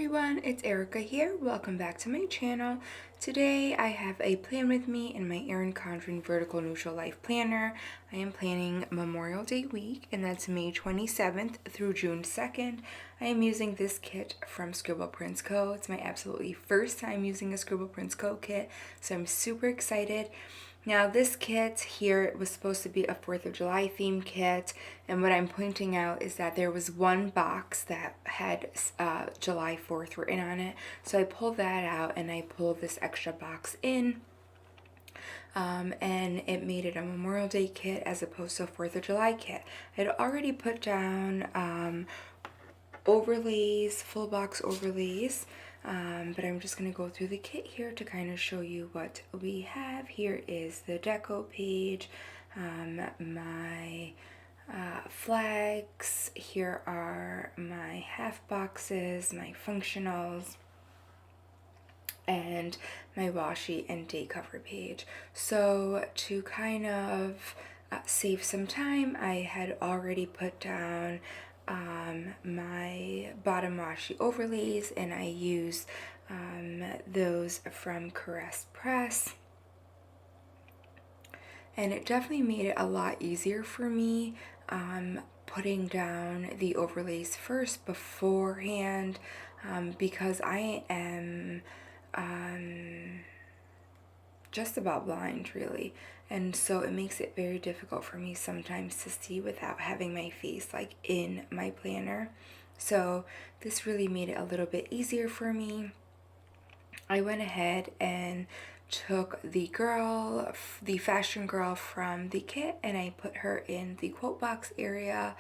everyone, it's Erica here. Welcome back to my channel. Today I have a plan with me in my Erin Condren Vertical Neutral Life Planner. I am planning Memorial Day week, and that's May 27th through June 2nd. I am using this kit from Scribble Co. It's my absolutely first time using a Scribble Co kit, so I'm super excited. Now this kit here was supposed to be a 4th of July theme kit, and what I'm pointing out is that there was one box that had July 4th written on it, so I pulled that out and I pulled this extra box in, and it made it a Memorial Day kit as opposed to a 4th of July kit. I had already put down overlays, full box overlays, but I'm just going to go through the kit here to kind of show you what we have. Here is the deco page, my flags, here are my half boxes, my functionals, and my washi and day cover page. So to kind of save some time, I had already put down my bottom washi overlays, and I used those from Caress Press, and it definitely made it a lot easier for me putting down the overlays first beforehand, because I am just about blind really, and so it makes it very difficult for me sometimes to see without having my face like in my planner. So this really made it a little bit easier for me. I went ahead and took the fashion girl from the kit, and I put her in the quote box area.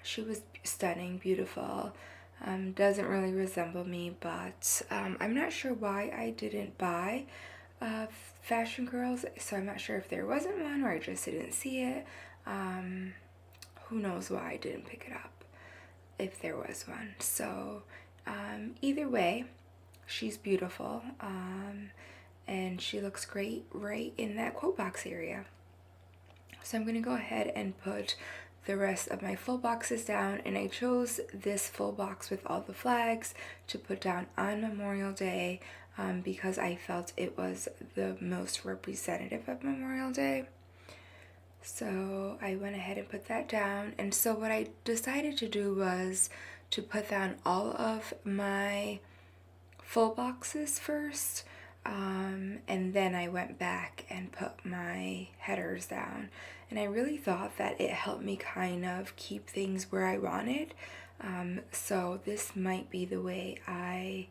She was stunning, beautiful. Doesn't really resemble me, but I'm not sure why I didn't buy fashion girls, so I'm not sure if there wasn't one or I just didn't see it. Who knows why I didn't pick it up if there was one. So either way, she's beautiful, and she looks great right in that quote box area. So I'm going to go ahead and put the rest of my full boxes down, and I chose this full box with all the flags to put down on Memorial Day because I felt it was the most representative of Memorial Day. So I went ahead and put that down, and so what I decided to do was to put down all of my full boxes first, and then I went back and put my headers down, and I really thought that it helped me kind of keep things where I wanted. So this might be the way I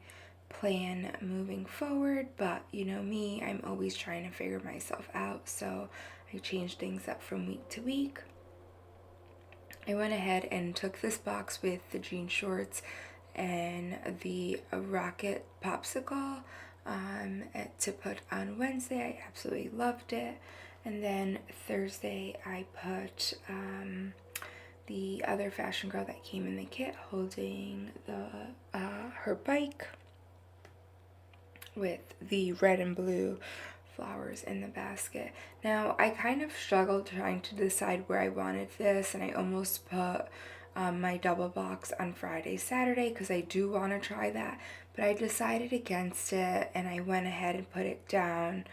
plan moving forward, but you know me, I'm always trying to figure myself out, so I change things up from week to week. I went ahead and took this box with the jean shorts and the rocket popsicle to put on Wednesday. I absolutely loved it. And then Thursday I put the other fashion girl that came in the kit holding her bike with the red and blue flowers in the basket. Now I kind of struggled trying to decide where I wanted this, and I almost put my double box on Friday, Saturday, because I do want to try that, but I decided against it, and I went ahead and put it down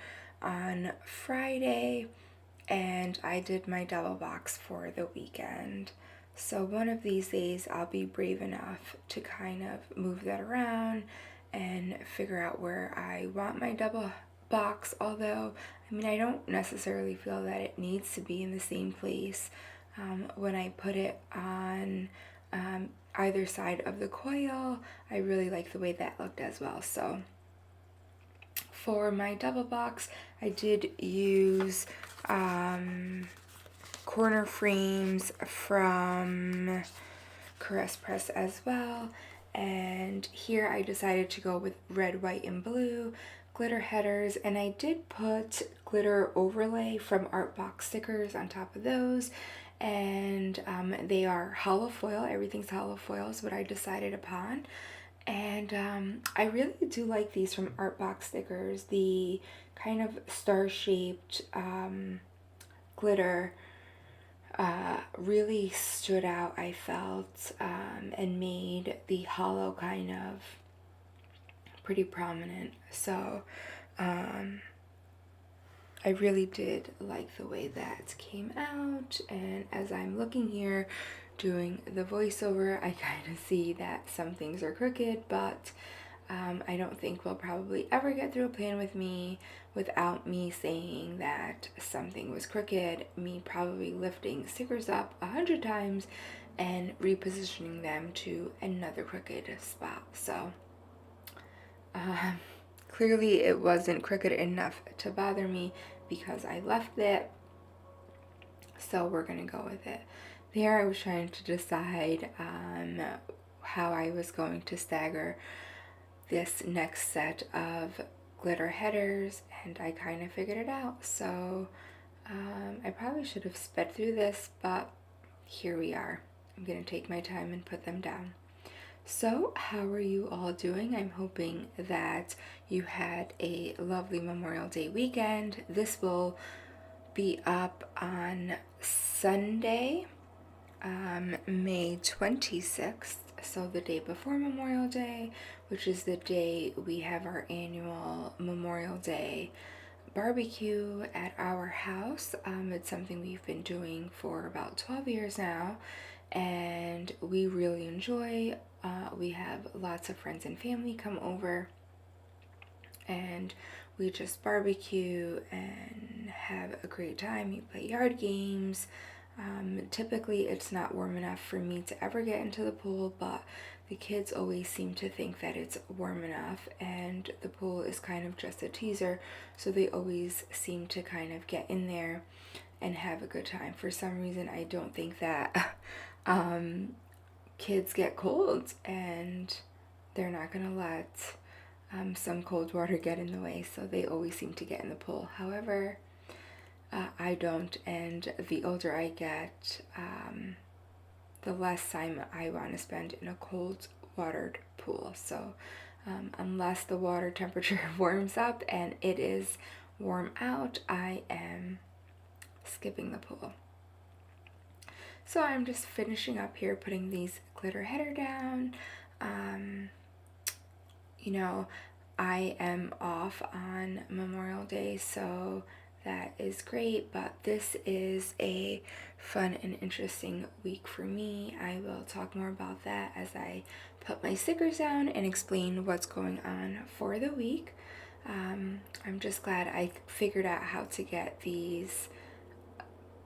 on Friday, and I did my double box for the weekend. So one of these days I'll be brave enough to kind of move that around and figure out where I want my double box, although I mean I don't necessarily feel that it needs to be in the same place. When I put it on either side of the coil, I really like the way that looked as well. So for my double box, I did use corner frames from Caress Press as well, and here I decided to go with red, white, and blue glitter headers, and I did put glitter overlay from Art Box stickers on top of those, and they are hollow foil. Everything's hollow foil is what I decided upon, and I really do like these from Art Box stickers. The kind of star-shaped glitter really stood out, I felt, and made the hollow kind of pretty prominent. So I really did like the way that came out, and as I'm looking here doing the voiceover, I kind of see that some things are crooked, but I don't think we'll probably ever get through a plan with me without me saying that something was crooked, me probably lifting stickers up 100 times and repositioning them to another crooked spot. So clearly it wasn't crooked enough to bother me because I left it, so we're gonna go with it. There I was trying to decide how I was going to stagger this next set of glitter headers, and I kind of figured it out. So I probably should have sped through this, but here we are. I'm gonna take my time and put them down. So how are you all doing? I'm hoping that you had a lovely Memorial Day weekend. This will be up on Sunday, May 26th, so the day before Memorial Day, which is the day we have our annual Memorial Day barbecue at our house. It's something we've been doing for about 12 years now, and we really enjoy. We have lots of friends and family come over, and we just barbecue and have a great time. We play yard games. Typically it's not warm enough for me to ever get into the pool, but the kids always seem to think that it's warm enough, and the pool is kind of just a teaser, so they always seem to kind of get in there and have a good time. For some reason, I don't think that kids get cold, and they're not gonna let some cold water get in the way, so they always seem to get in the pool. However, I don't, and the older I get, the less time I want to spend in a cold watered pool. So unless the water temperature warms up and it is warm out, I am skipping the pool. So I'm just finishing up here, putting these glitter header down. You know, I am off on Memorial Day, so that is great, but this is a fun and interesting week for me. I will talk more about that as I put my stickers down and explain what's going on for the week. I'm just glad I figured out how to get these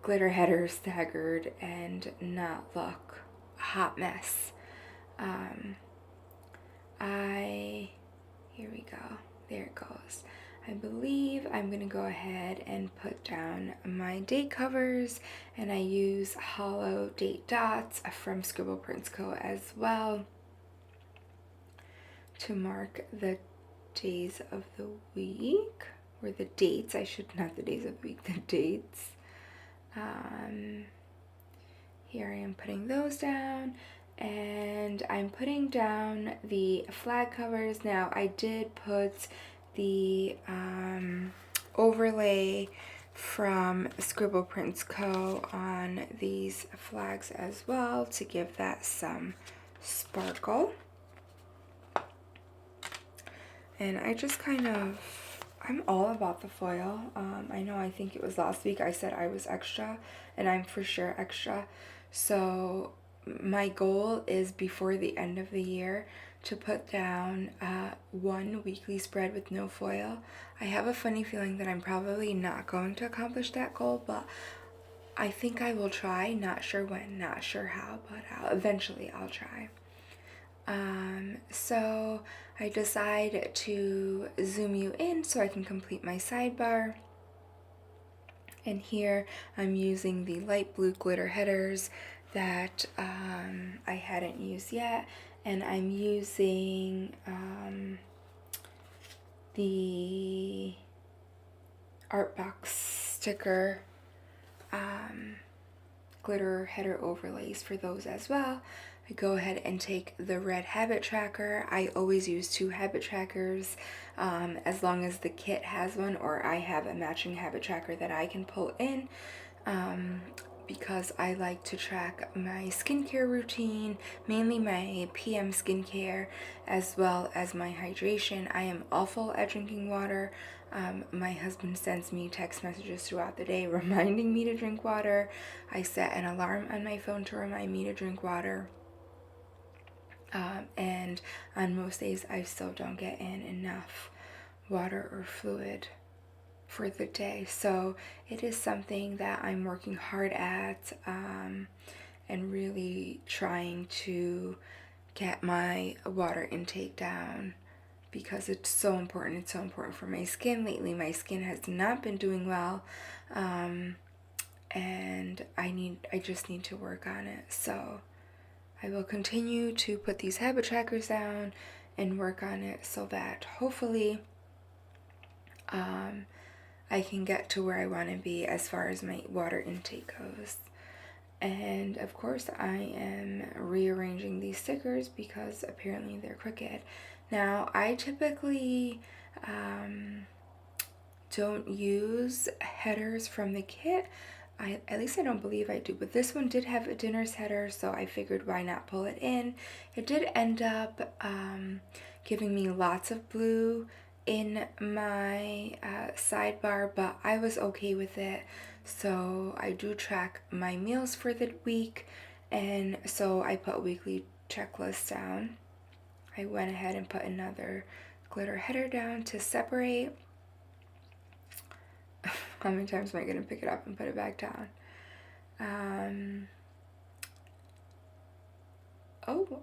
glitter headers staggered and not look a hot mess. Here we go. There it goes. I believe I'm going to go ahead and put down my date covers, and I use hollow date dots from Scribble Co as well to mark the days of the week, or the dates. Not the days of the week, the dates. Here I am putting those down, and I'm putting down the flag covers. Now I did put the overlay from Scribble Co on these flags as well to give that some sparkle. And I just I'm all about the foil. I think it was last week I said I was extra, and I'm for sure extra. So my goal is before the end of the year to put down one weekly spread with no foil. I have a funny feeling that I'm probably not going to accomplish that goal, but I think I will try. Not sure when, not sure how, but eventually I'll try. So I decide to zoom you in so I can complete my sidebar. And here I'm using the light blue glitter headers that I hadn't used yet, and I'm using the art box sticker glitter header overlays for those as well. I go ahead and take the red habit tracker. I always use 2 habit trackers as long as the kit has one, or I have a matching habit tracker that I can pull in, because because I like to track my skincare routine, mainly my PM skincare, as well as my hydration. I am awful at drinking water. My husband sends me text messages throughout the day reminding me to drink water. I set an alarm on my phone to remind me to drink water. And on most days, I still don't get in enough water or fluid for the day. So it is something that I'm working hard at, and really trying to get my water intake down, because it's so important. It's so important for my skin. Lately, my skin has not been doing well, and I just need to work on it. So I will continue to put these habit trackers down and work on it so that hopefully I can get to where I want to be as far as my water intake goes. And of course, I am rearranging these stickers because apparently they're crooked. Now, I typically don't use headers from the kit. At least I don't believe I do, but this one did have a dinner's header, so I figured why not pull it in. It did end up giving me lots of blue in my sidebar, but I was okay with it. So I do track my meals for the week, and so I put a weekly checklist down. I went ahead and put another glitter header down to separate. How many times am I going to pick it up and put it back down?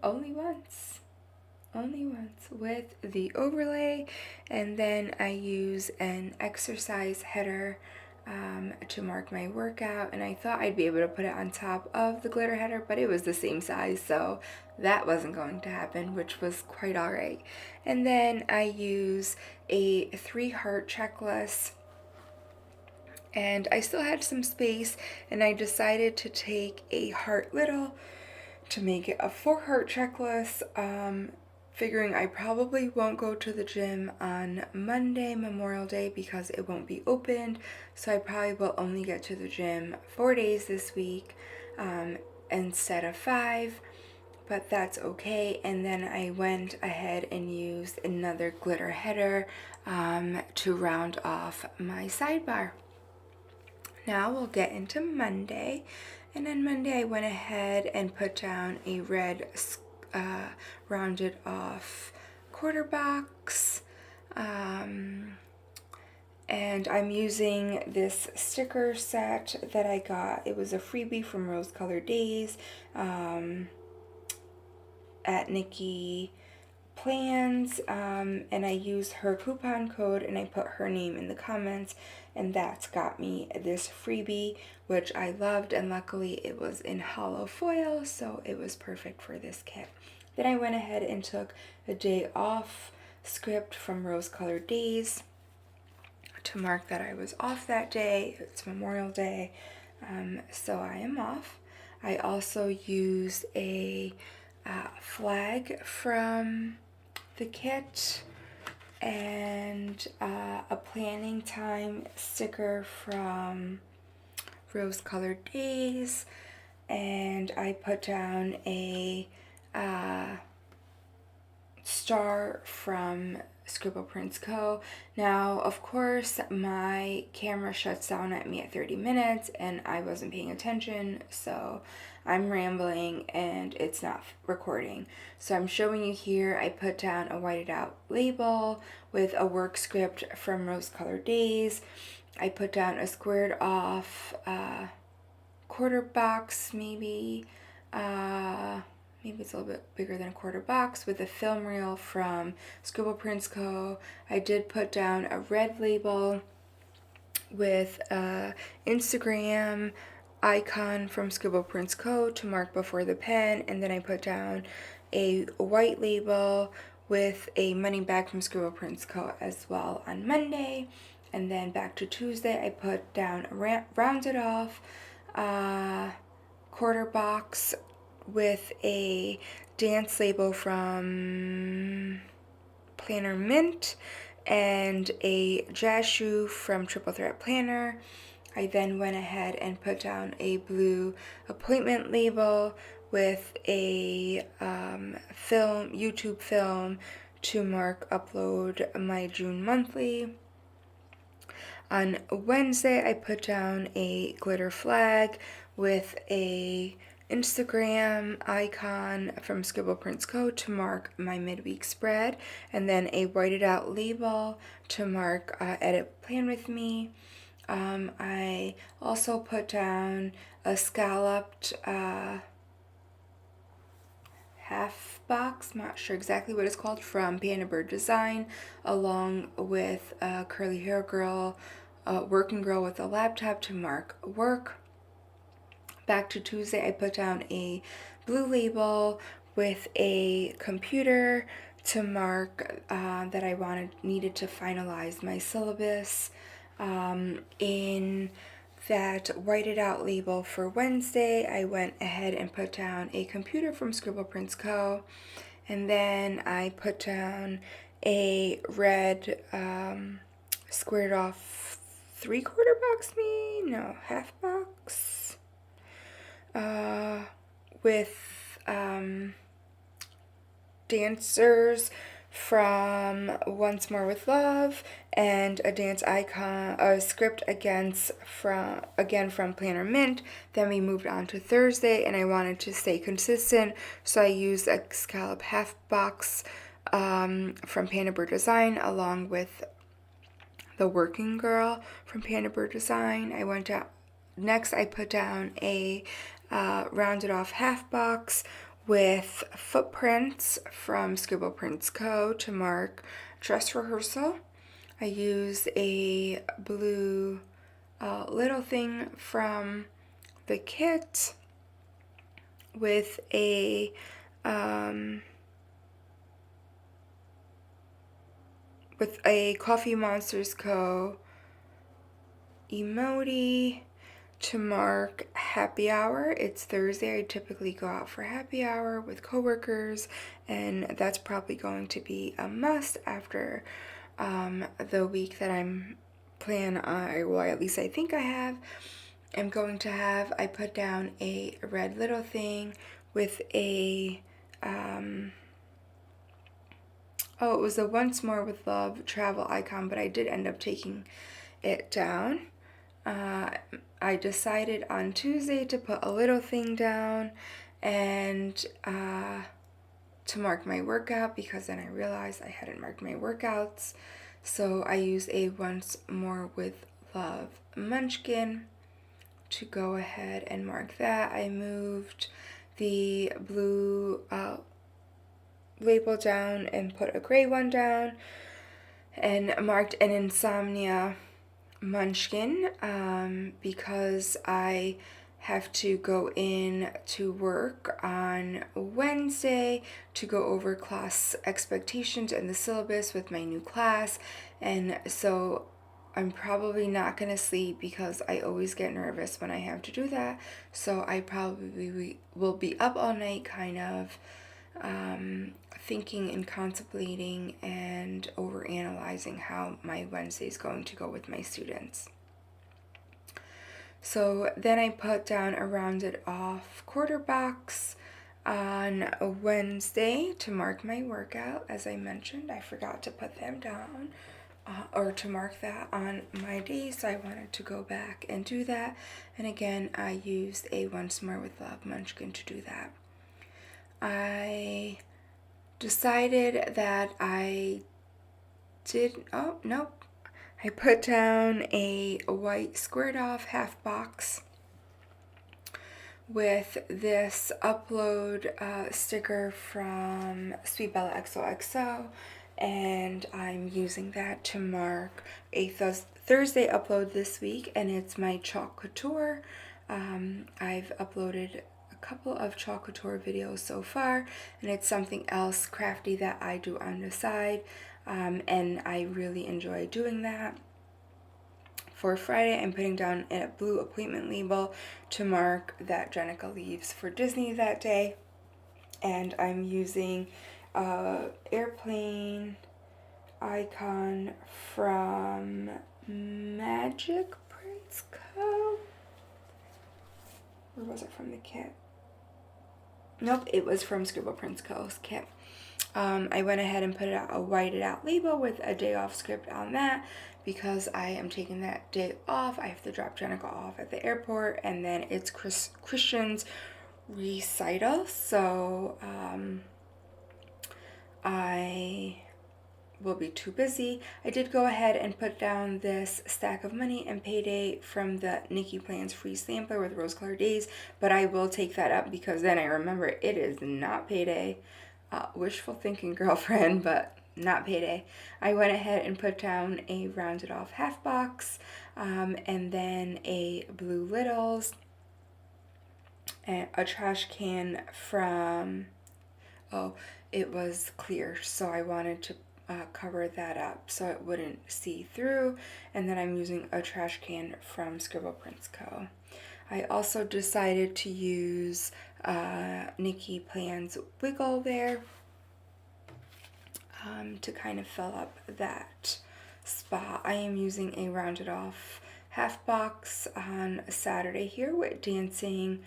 Only once. Only once with the overlay, and then I use an exercise header to mark my workout, and I thought I'd be able to put it on top of the glitter header, but it was the same size, so that wasn't going to happen, which was quite alright. And then I use a 3-heart checklist, and I still had some space, and I decided to take a heart little to make it a 4-heart checklist, figuring I probably won't go to the gym on Monday, Memorial Day, because it won't be opened, so I probably will only get to the gym 4 days this week instead of 5, but that's okay. And then I went ahead and used another glitter header to round off my sidebar. Now we'll get into Monday, and on Monday I went ahead and put down a red rounded off quarter box, and I'm using this sticker set that I got. It was a freebie from Rose Colored Days at Nikki Plans, and I used her coupon code and I put her name in the comments, and that's got me this freebie, which I loved, and luckily it was in hollow foil, so it was perfect for this kit. Then I went ahead and took a day off script from Rose Colored Days to mark that I was off that day. It's Memorial Day, so I am off. I also used a flag from the kit and a planning time sticker from Rose Colored Days, and I put down a star from Scribble Co. Now, of course, my camera shuts down at me at 30 minutes and I wasn't paying attention, so I'm rambling and it's not recording. So I'm showing you here, I put down a whited out label with a work script from Rose Colored Days. I put down a squared off quarter box, maybe it's a little bit bigger than a quarter box, with a film reel from Scribble Co. I did put down a red label with a Instagram icon from Scribble Co. to mark before the pen, and then I put down a white label with a money bag from Scribble Co. as well on Monday. And then back to Tuesday, I put down a rounded off quarter box with a dance label from Planner Mint and a jazz shoe from Triple Threat Planner. I then went ahead and put down a blue appointment label with a YouTube film to mark upload my June monthly. On Wednesday, I put down a glitter flag with a Instagram icon from Scribble Co to mark my midweek spread, and then a whited out label to mark edit plan with me. I also put down a scalloped half box, not sure exactly what it's called, from Panda Bird Design, along with a curly hair girl, working girl with a laptop to mark work. Back to Tuesday, I put down a blue label with a computer to mark that I needed to finalize my syllabus. In that whited out label for Wednesday, I went ahead and put down a computer from Scribble Co. And then I put down a red squared off 3/4 box, half box, with dancers from Once More with Love and a dance icon, a script from Planner Mint. Then we moved on to Thursday, and I wanted to stay consistent, so I used a scallop half box from Panda Bird Design along with the Working Girl from Panda Bird Design. Next I put down a rounded off half box with footprints from Scribble Co to mark dress rehearsal. I used a blue little thing from the kit with a Coffee Monsterz Co emoji to mark happy hour. It's Thursday. I typically go out for happy hour with coworkers, and that's probably going to be a must after the week that I'm at least I think I'm going to have. I put down a red little thing with a it was a Once More with Love travel icon, but I did end up taking it down. I decided on Tuesday to put a little thing down and to mark my workout, because then I realized I hadn't marked my workouts. So I used a Once More with Love munchkin to go ahead and mark that. I moved the blue label down and put a gray one down and marked an insomnia munchkin because I have to go in to work on Wednesday to go over class expectations and the syllabus with my new class, and so I'm probably not going to sleep because I always get nervous when I have to do that. So I probably will be up all night kind of thinking and contemplating and overanalyzing how my Wednesday is going to go with my students. So then I put down a rounded off quarter box on a Wednesday to mark my workout. As I mentioned, I forgot to put them down or to mark that on my day, so I wanted to go back and do that. And again, I used a Once More with Love munchkin to do that. I decided that I put down a white squared off half box with this upload sticker from Sweet Bella XOXO, and I'm using that to mark a Thursday upload this week, and it's my chalk couture. I've uploaded a couple of chalk couture videos so far, and it's something else crafty that I do on the side, and I really enjoy doing that. For Friday, I'm putting down a blue appointment label to mark that Jenica leaves for Disney that day, and I'm using airplane icon from Magic Print. Co. Or was it from the kit? Nope, it was from Scribble Co's kit. I went ahead and put a whited out label with a day off script on that because I am taking that day off. I have to drop Jenica off at the airport, and then it's Christian's recital. So I will be too busy. I did go ahead and put down this stack of money and payday from the Nikki Plans free sampler with rose colored days, but I will take that up because then I remember it is not payday. Wishful thinking, girlfriend, but not payday. I went ahead and put down a rounded off half box, and then a Blue Littles, and a trash can from, oh, it was clear, so I wanted to cover that up so it wouldn't see through, and then I'm using a trash can from Scribble Co. I also decided to use Nikki Plan's Wiggle there to kind of fill up that spot. I am using a rounded off half box on Saturday here with dancing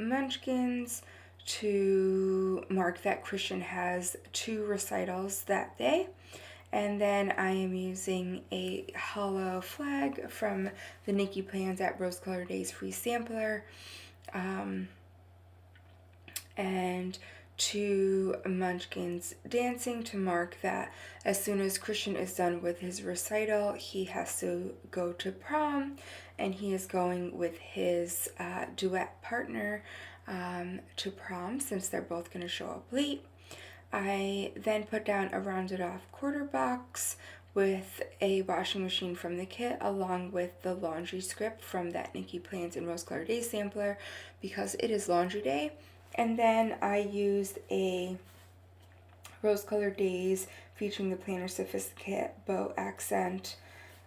munchkins to mark that Christian has 2 recitals that day. And then I am using a hollow flag from the Nikki Plans at Rose Colored Days free sampler, and 2 munchkins dancing to mark that as soon as Christian is done with his recital, he has to go to prom, and he is going with his duet partner to prom since they're both going to show up late. I then put down a rounded off quarter box with a washing machine from the kit along with the laundry script from that Nikki Plans and Rose Colored Days sampler because it is laundry day. And then I used a Rose Colored Days featuring the Planner Sophisticate bow accent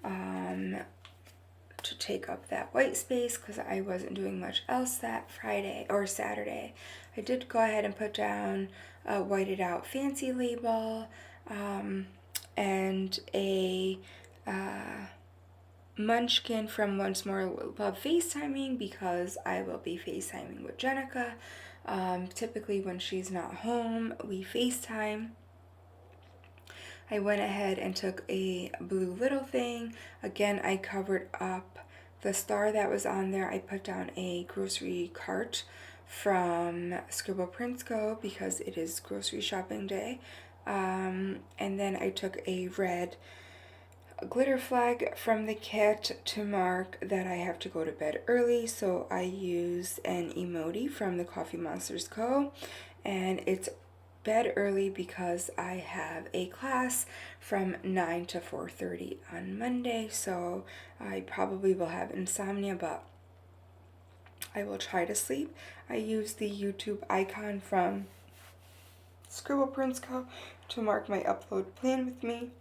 to take up that white space because I wasn't doing much else that Friday or Saturday. I did go ahead and put down a whited out fancy label and a munchkin from Once More Love FaceTiming because I will be FaceTiming with Jenica. Typically when she's not home, we FaceTime. I went ahead and took a blue little thing. Again, I covered up the star that was on there. I put down a grocery cart from Scribble Co because it is grocery shopping day. And then I took a red glitter flag from the kit to mark that I have to go to bed early. So I used an emoji from the Coffee Monsterz Co. And it's bed early because I have a class from 9 to 4:30 on Monday, so I probably will have insomnia, but I will try to sleep. I use the YouTube icon from Scribble Co to mark my upload plan with me.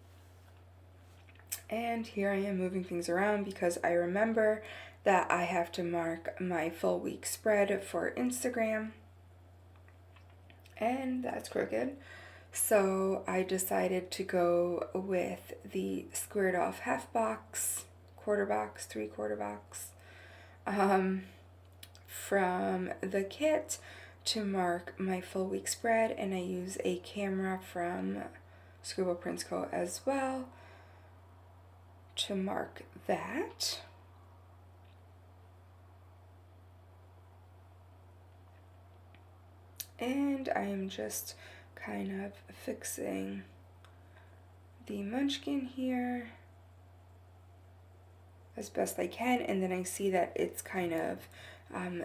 And here I am moving things around because I remember that I have to mark my full week spread for Instagram. And that's crooked. So I decided to go with the squared off half box, quarter box, 3/4 box from the kit to mark my full week spread, and I use a camera from Scribble Co as well to mark that. And I am just kind of fixing the munchkin here as best I can, and then I see that it's kind of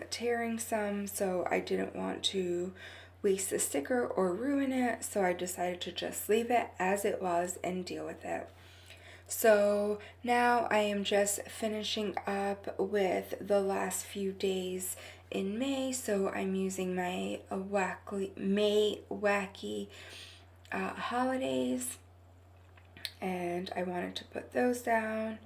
tearing some, so I didn't want to waste the sticker or ruin it, so I decided to just leave it as it was and deal with it. So now I am just finishing up with the last few days in May, so I'm using my May wacky holidays, and I wanted to put those down.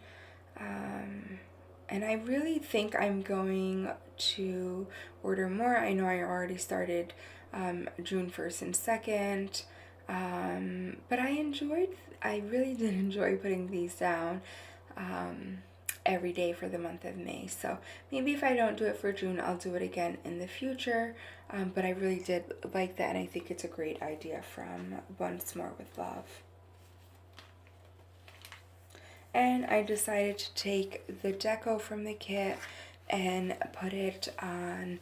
And I really think I'm going to order more. I know I already started June 1st and 2nd, but I really did enjoy putting these down. every day for the month of May. So maybe if I don't do it for June, I'll do it again in the future. But I really did like that, and I think it's a great idea from Once More with Love. And I decided to take the deco from the kit and put it on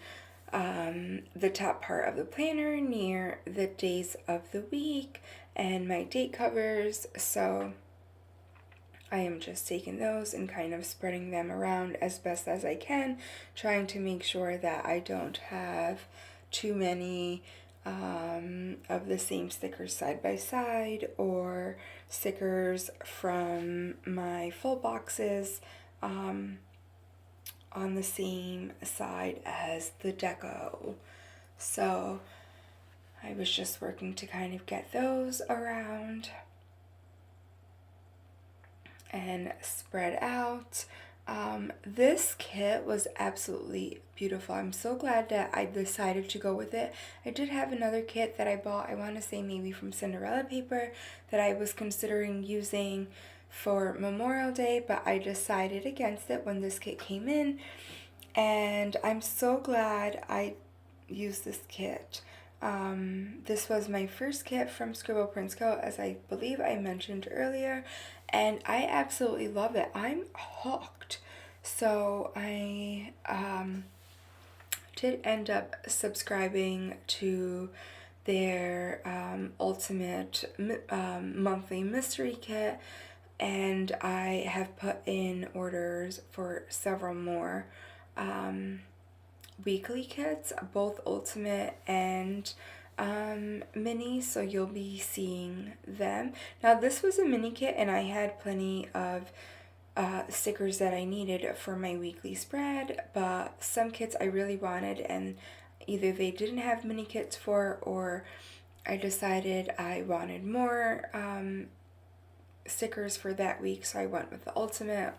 the top part of the planner near the days of the week and my date covers. So I am just taking those and kind of spreading them around as best as I can, trying to make sure that I don't have too many of the same stickers side by side, or stickers from my full boxes on the same side as the deco. So I was just working to kind of get those around and spread out. This kit was absolutely beautiful. I'm so glad that I decided to go with it. I did have another kit that I bought, I want to say maybe from Cinderella Paper, that I was considering using for Memorial Day, but I decided against it when this kit came in, and I'm so glad I used this kit. This was my first kit from Scribble Co, as I believe I mentioned earlier, and I absolutely love it. I'm hooked. So I did end up subscribing to their ultimate monthly mystery kit, and I have put in orders for several more weekly kits, both ultimate and mini, so you'll be seeing them. Now this was a mini kit, and I had plenty of stickers that I needed for my weekly spread, but some kits I really wanted, and either they didn't have mini kits for, or I decided I wanted more stickers for that week, so I went with the ultimate.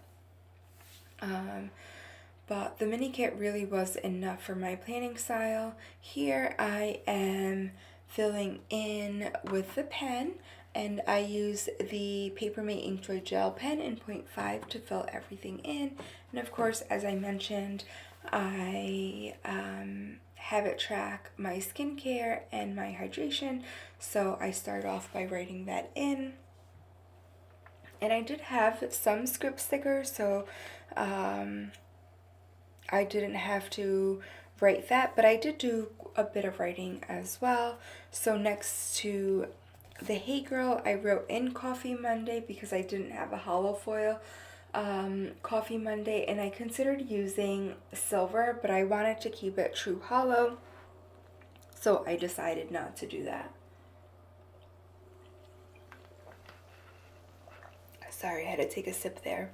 But the mini kit really was enough for my planning style. Here I am filling in with the pen, and I use the Papermate Inkjoy Gel pen in 0.5 to fill everything in. And of course, as I mentioned, I have it track my skincare and my hydration, so I start off by writing that in. And I did have some script stickers, so I didn't have to write that, but I did do a bit of writing as well. So next to the Hey Girl, I wrote in Coffee Monday because I didn't have a hollow foil Coffee Monday, and I considered using silver, but I wanted to keep it true hollow, so I decided not to do that. Sorry, I had to take a sip there.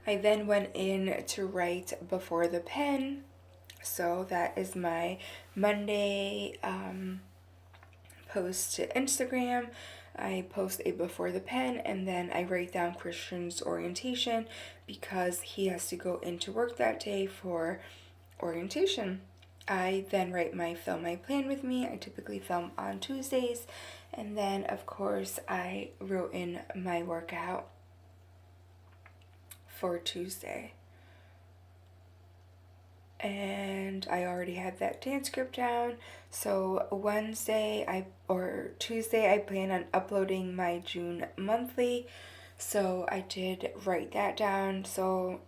I then went in to write before the pen, so that is my Monday post to Instagram. I post a before the pen, and then I write down Christian's orientation because he has to go into work that day for orientation. I then write my film my plan with me. I typically film on Tuesdays, and then of course I wrote in my workout for Tuesday. And I already had that dance script down. So Tuesday I plan on uploading my June monthly. So I did write that down. So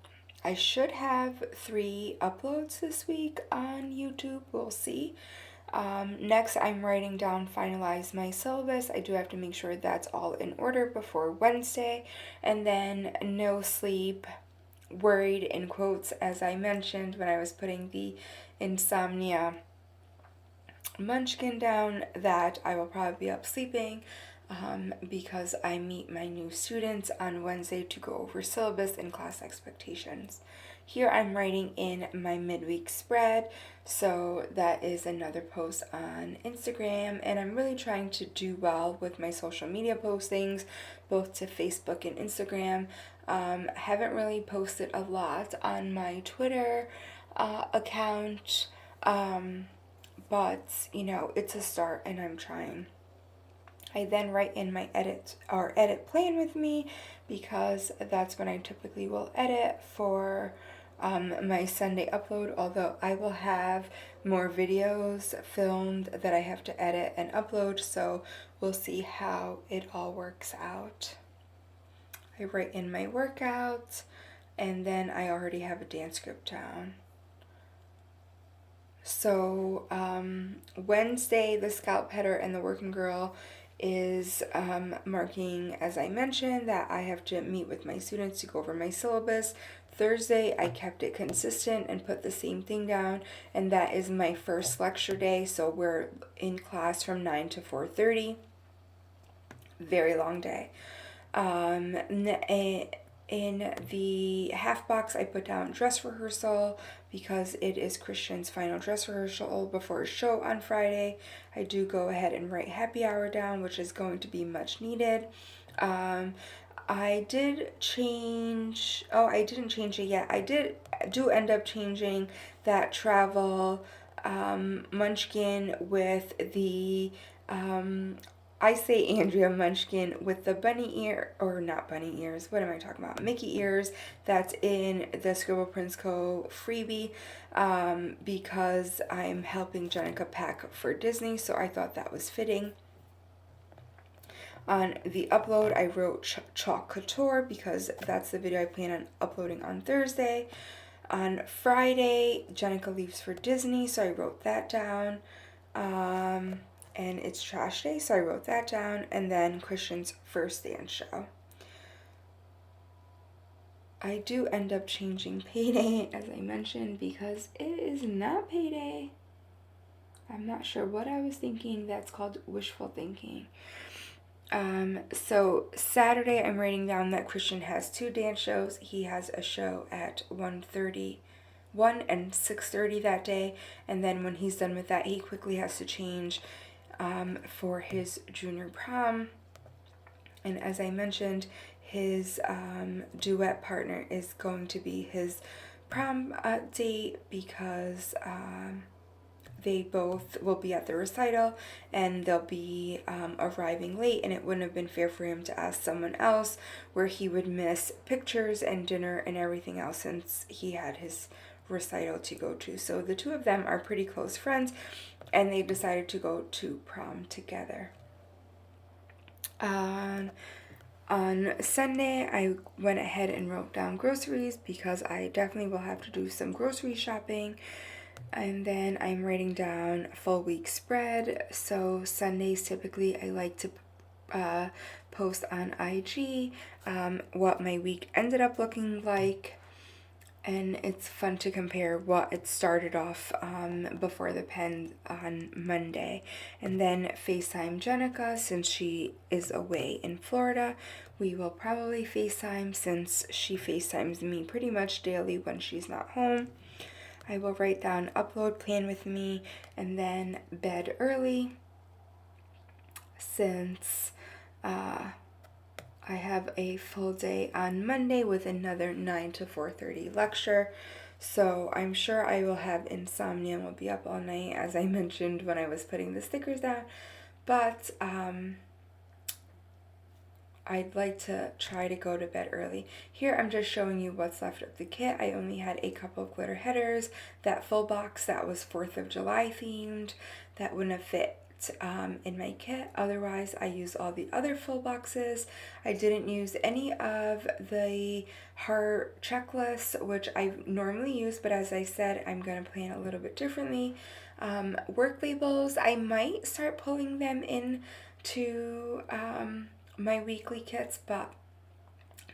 I should have 3 uploads this week on YouTube. We'll see. Next, I'm writing down finalize my syllabus. I do have to make sure that's all in order before Wednesday. And then no sleep, worried in quotes, as I mentioned when I was putting the insomnia munchkin down, that I will probably be up sleeping because I meet my new students on Wednesday to go over syllabus and class expectations. Here I'm writing in my midweek spread, so that is another post on Instagram, and I'm really trying to do well with my social media postings, both to Facebook and Instagram. Haven't really posted a lot on my Twitter account, but you know, it's a start and I'm trying. I then write in my edit plan with me because that's when I typically will edit for my Sunday upload, although I will have more videos filmed that I have to edit and upload, so we'll see how it all works out. I write in my workouts, and then I already have a dance script down. So Wednesday, the scalp header and the working girl is marking, as I mentioned, that I have to meet with my students to go over my syllabus. Thursday, I kept it consistent and put the same thing down, and that is my first lecture day, so we're in class from 9 to 4:30. Very long day. In the half box, I put down dress rehearsal because it is Christian's final dress rehearsal before his show on Friday. I do go ahead and write happy hour down, which is going to be much needed. I did change, I didn't change it yet. I do end up changing that travel munchkin with the I say Andrea Munchkin with the bunny ear, or not bunny ears, what am I talking about? Mickey ears that's in the Scribble Co freebie because I'm helping Jenica pack for Disney, so I thought that was fitting. On the upload, I wrote Chalk Couture because that's the video I plan on uploading on Thursday. On Friday, Jenica leaves for Disney, so I wrote that down. And it's trash day, so I wrote that down, and then Christian's first dance show. I do end up changing payday, as I mentioned, because it is not payday. I'm not sure what I was thinking. That's called wishful thinking. So Saturday, I'm writing down that Christian has 2 dance shows. He has a show at 1:30, 1 and 6:30 that day, and then when he's done with that, he quickly has to change for his junior prom. And as I mentioned, his duet partner is going to be his prom date because they both will be at the recital and they'll be arriving late, and it wouldn't have been fair for him to ask someone else where he would miss pictures and dinner and everything else since he had his recital to go to. So the two of them are pretty close friends, and they decided to go to prom together. On Sunday, I went ahead and wrote down groceries because I definitely will have to do some grocery shopping. And then I'm writing down full week spread. So Sundays, typically, I like to post on IG what my week ended up looking like. And it's fun to compare what it started off before the pen on Monday. And then FaceTime Jenica since she is away in Florida. We will probably FaceTime since she FaceTimes me pretty much daily when she's not home. I will write down upload plan with me and then bed early since I have a full day on Monday with another 9 to 4:30 lecture, so I'm sure I will have insomnia and will be up all night, as I mentioned when I was putting the stickers down, but I'd like to try to go to bed early. Here I'm just showing you what's left of the kit. I only had a couple of glitter headers, that full box that was 4th of July themed, that wouldn't have fit in my kit. Otherwise, I used all the other full boxes. I didn't use any of the heart checklists, which I normally use, but as I said, I'm going to plan a little bit differently. Work labels, I might start pulling them in to my weekly kits, but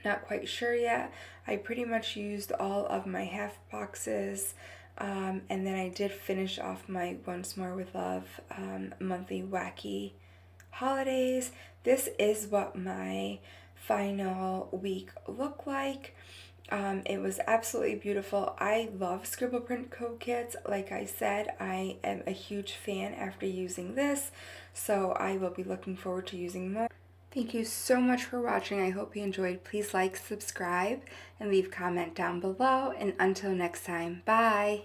not quite sure yet. I pretty much used all of my half boxes. And then I did finish off my Once More with Love monthly wacky holidays. This is what my final week looked like. It was absolutely beautiful. I love Scribble Co kits. Like I said, I am a huge fan after using this, so I will be looking forward to using more. Thank you so much for watching. I hope you enjoyed. Please like, subscribe, and leave a comment down below. And until next time, bye!